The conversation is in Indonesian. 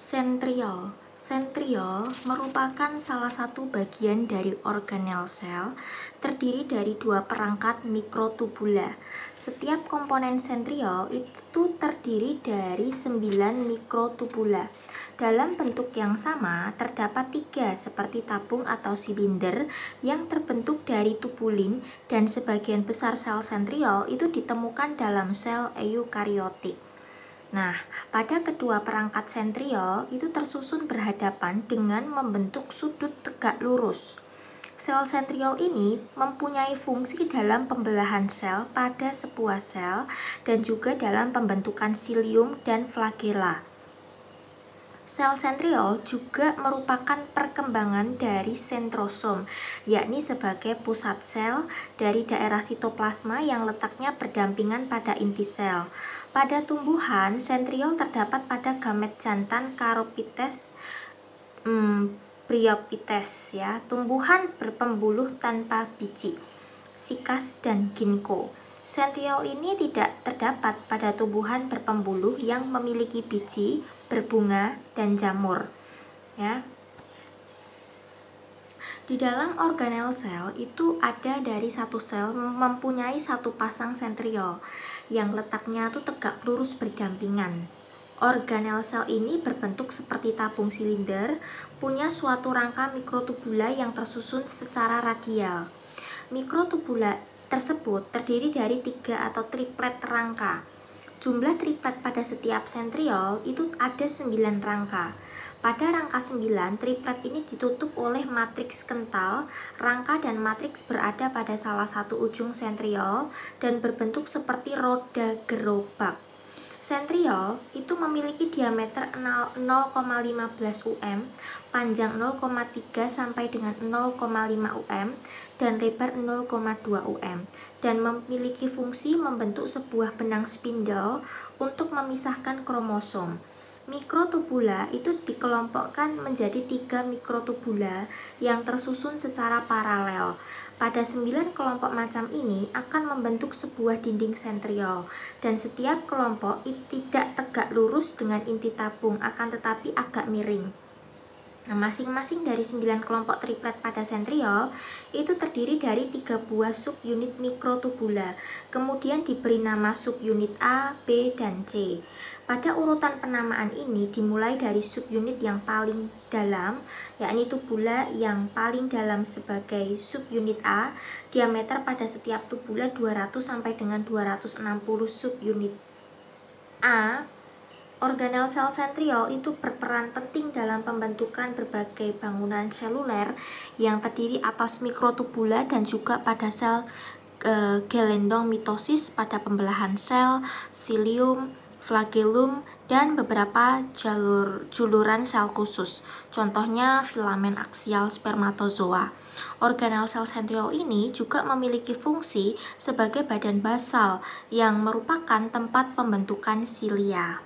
Sentriol. Sentriol merupakan salah satu bagian dari organel sel, terdiri dari dua perangkat mikrotubula. Setiap komponen sentriol itu terdiri dari 9 mikrotubula. Dalam bentuk yang sama, terdapat 3 seperti tabung atau silinder yang terbentuk dari tubulin, dan sebagian besar sel sentriol itu ditemukan dalam sel eukariotik. Nah, pada kedua perangkat sentriol itu tersusun berhadapan dengan membentuk sudut tegak lurus. Sel sentriol ini mempunyai fungsi dalam pembelahan sel pada sebuah sel dan juga dalam pembentukan silium dan flagela. Sel sentriol juga merupakan perkembangan dari sentrosom, yakni sebagai pusat sel dari daerah sitoplasma yang letaknya berdampingan pada inti sel. Pada tumbuhan, sentriol terdapat pada gamet jantan Carophytes bryophytes, ya, tumbuhan berpembuluh tanpa biji, sikas dan ginkgo. Sentriol ini tidak terdapat pada tumbuhan berpembuluh yang memiliki biji, berbunga, dan jamur. Ya. Di dalam organel sel itu ada dari satu sel mempunyai satu pasang sentriol yang letaknya itu tegak lurus berdampingan. Organel sel ini berbentuk seperti tabung silinder, punya suatu rangka mikrotubula yang tersusun secara radial. Mikrotubula tersebut terdiri dari 3 atau triplet rangka. Jumlah triplet pada setiap sentriol itu ada 9 rangka. Pada rangka 9, triplet ini ditutup oleh matriks kental. Rangka dan matriks berada pada salah satu ujung sentriol dan berbentuk seperti roda gerobak. Sentriol itu memiliki diameter 0,15 UM, panjang 0,3 sampai dengan 0,5 UM, dan lebar 0,2 UM, dan memiliki fungsi membentuk sebuah benang spindle untuk memisahkan kromosom. Mikrotubula itu dikelompokkan menjadi 3 mikrotubula yang tersusun secara paralel. Pada 9 kelompok macam ini akan membentuk sebuah dinding sentriol, dan setiap kelompok tidak tegak lurus dengan inti tabung, akan tetapi agak miring. Nah, masing-masing dari 9 kelompok triplet pada sentriol itu terdiri dari 3 buah subunit mikrotubula, kemudian diberi nama subunit A, B, dan C. Pada urutan penamaan ini dimulai dari subunit yang paling dalam, yakni tubula yang paling dalam sebagai subunit A, diameter pada setiap tubula 200 sampai dengan 260 subunit. A. Organel sel sentriol itu berperan penting dalam pembentukan berbagai bangunan seluler yang terdiri atas mikrotubula dan juga pada sel gelendong mitosis pada pembelahan sel, silium, flagellum, dan beberapa juluran sel khusus. Contohnya filamen aksial spermatozoa. Organel sel sentriol ini juga memiliki fungsi sebagai badan basal yang merupakan tempat pembentukan silia.